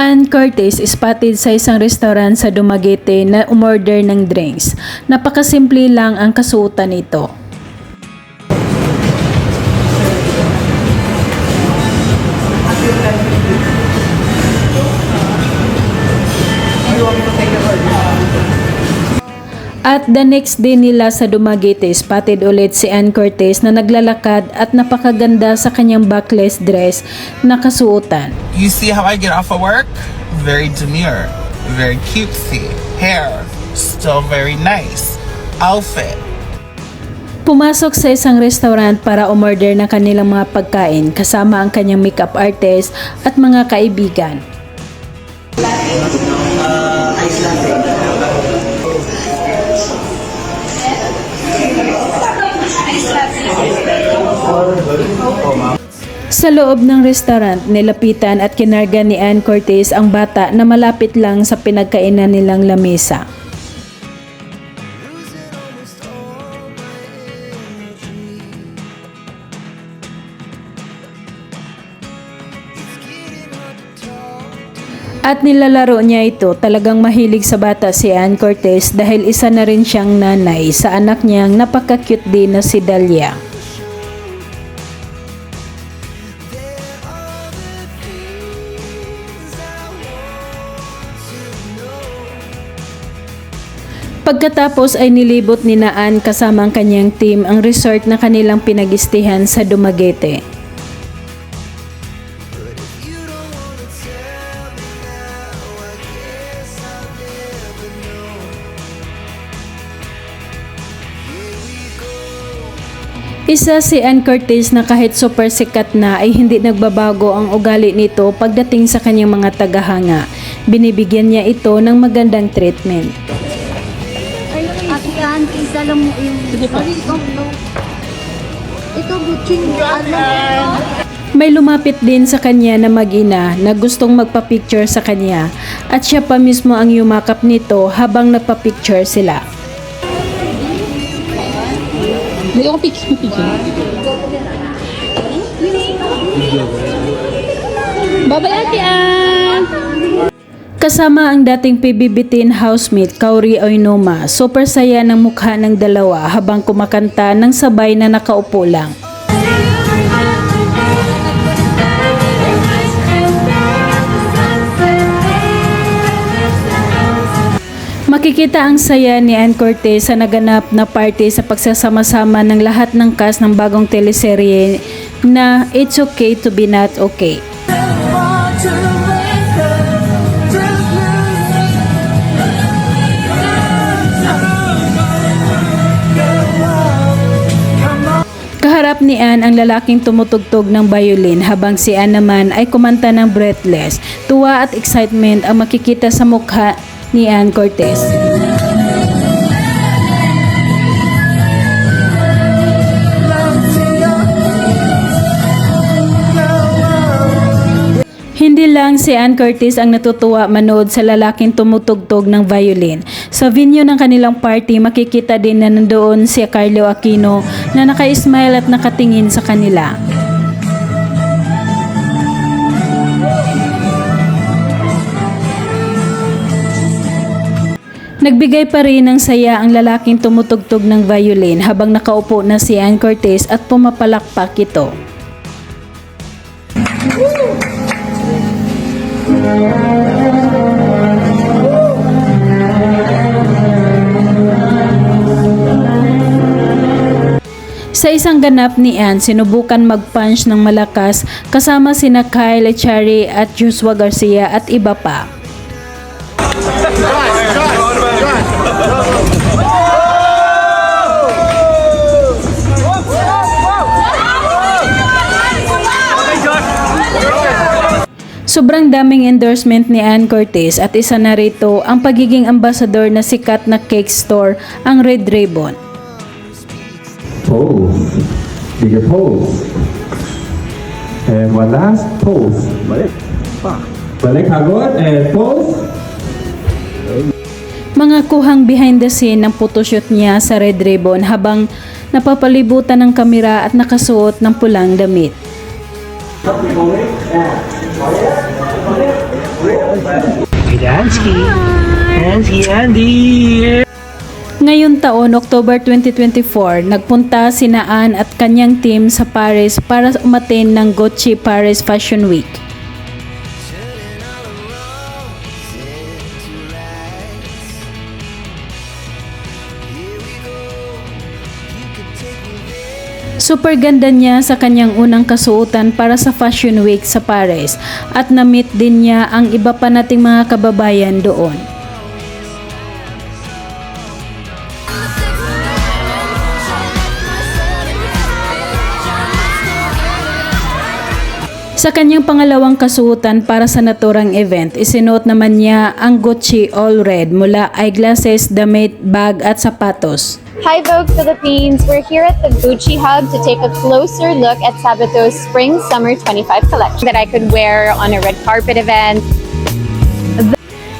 Ann Curtis spotted sa isang restaurant sa Dumaguete na umorder ng drinks. Napakasimple lang ang kasuotan nito. At the next day nila sa Dumaguete, spotted ulit si Ann Curtis na naglalakad at napakaganda sa kanyang backless dress na kasuotan. You see how I get off of work? Very demure, very cutesy. Hair, still very nice. Outfit. Pumasok sa isang restaurant para umorder ng kanilang mga pagkain kasama ang kanyang makeup artist at mga kaibigan. Ice latte. Sa loob ng restaurant, nilapitan at kinarga ni Ann Curtis ang bata na malapit lang sa pinagkainan nilang lamesa. At nilalaro niya ito. Talagang mahilig sa bata si Ann Curtis dahil isa na rin siyang nanay sa anak niyang napaka-cute din na si Dahlia. Pagkatapos ay nilibot ni Ann kasama ang kanyang team ang resort na kanilang pinag-istihan sa Dumaguete. Isa si Ann Curtis na kahit super sikat na ay hindi nagbabago ang ugali nito pagdating sa kanyang mga tagahanga. Binibigyan niya ito ng magandang treatment. Ate Ann, isa lang mo yung... Ito, buching May lumapit din sa kanya na mag-ina na gustong magpa-picture sa kanya at siya pa mismo ang yumakap nito habang nagpa-picture sila. May ako picture. Bye-bye, Ate Ann! Kasama ang dating PBB teen housemate Kauri Oinoma, super saya ng mukha ng dalawa habang kumakanta ng sabay na nakaupo lang. Makikita ang saya ni Ann Curtis sa naganap na party sa pagsasama-sama ng lahat ng cast ng bagong teleserye na It's Okay to Be Not Okay. Kaharap ni Ann ang lalaking tumutugtog ng violin habang si Ann naman ay kumanta ng Breathless. Tuwa at excitement ang makikita sa mukha ni Ann Curtis. Hindi lang si Ann Curtis ang natutuwa manood sa lalaking tumutugtog ng violin. Sa venue ng kanilang party, makikita din na nandoon si Carlo Aquino na naka-smile at nakatingin sa kanila. Nagbigay pa rin ng saya ang lalaking tumutugtog ng violin habang nakaupo na si Ann Curtis at pumapalakpak ito. Sa isang ganap ni Ann, sinubukan mag-punch ng malakas kasama sina Kyle Echari at Joshua Garcia at iba pa. Sobrang daming endorsement ni Ann Curtis at isa na rito ang pagiging ambassador na sikat na cake store, ang Red Ribbon. Pose. Bigger pose. And one last pose. Balik. Balik hagod and pose. Mga kuhang behind the scene ng photoshoot niya sa Red Ribbon habang napapalibutan ng kamera at nakasuot ng pulang damit. Ngayong taon, October 2024, nagpunta si Ann at kanyang team sa Paris para umattend ng Gucci Paris Fashion Week. Super ganda niya sa kanyang unang kasuotan para sa Fashion Week sa Paris at na-meet din niya ang iba pa nating mga kababayan doon. Sa kanyang pangalawang kasuotan para sa naturang event, isinuot naman niya ang Gucci All Red mula eyeglasses, damit, bag at sapatos. Hi Vogue Philippines! We're here at the Gucci Hub to take a closer look at Sabato's Spring Summer 25 collection that I could wear on a red carpet event.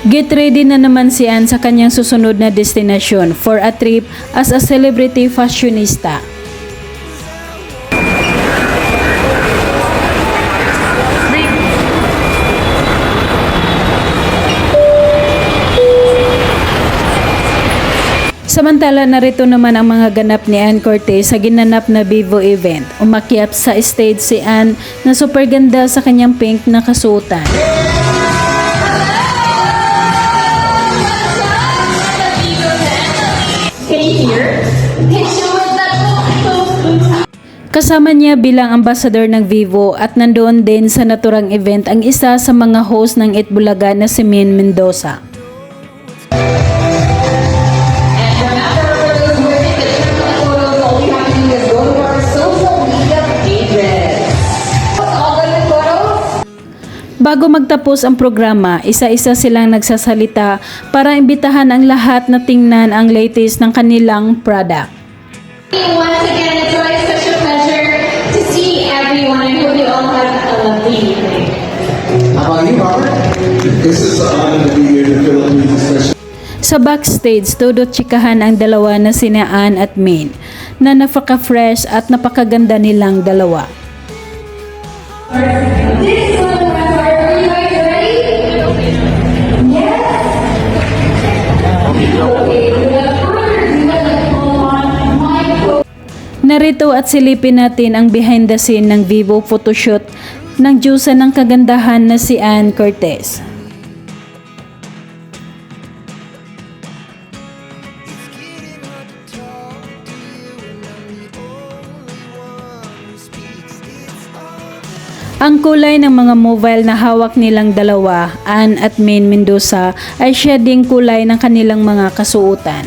Get ready na naman si Ann sa kanyang susunod na destinasyon for a trip as a celebrity fashionista. Samantala, narito naman ang mga ganap ni Ann Curtis sa ginanap na Vivo event. Umakyat sa stage si Ann na super ganda sa kanyang pink na kasuotan. Kasama niya bilang ambassador ng Vivo at nandoon din sa naturang event ang isa sa mga host ng Itbulaga na si Min Mendoza. Bago magtapos ang programa, isa-isa silang nagsasalita para imbitahan ang lahat na tingnan ang latest ng kanilang product. Once again, it's always such a pleasure to see everyone. I hope you all have a lovely evening. How about you, Robert? This is an honor to be here in the Philippines, especially. Sa backstage, todo chikahan ang dalawa na sina Ann at Min na napaka-fresh at napakaganda nilang dalawa. This one, are you guys ready? Yes? Narito at silipin natin ang behind the scene ng Vivo photoshoot ng Diyosa ng kagandahan na si Ann Curtis. Ang kulay ng mga mobile na hawak nilang dalawa, Ann at Min Mendoza, ay shading kulay ng kanilang mga kasuotan.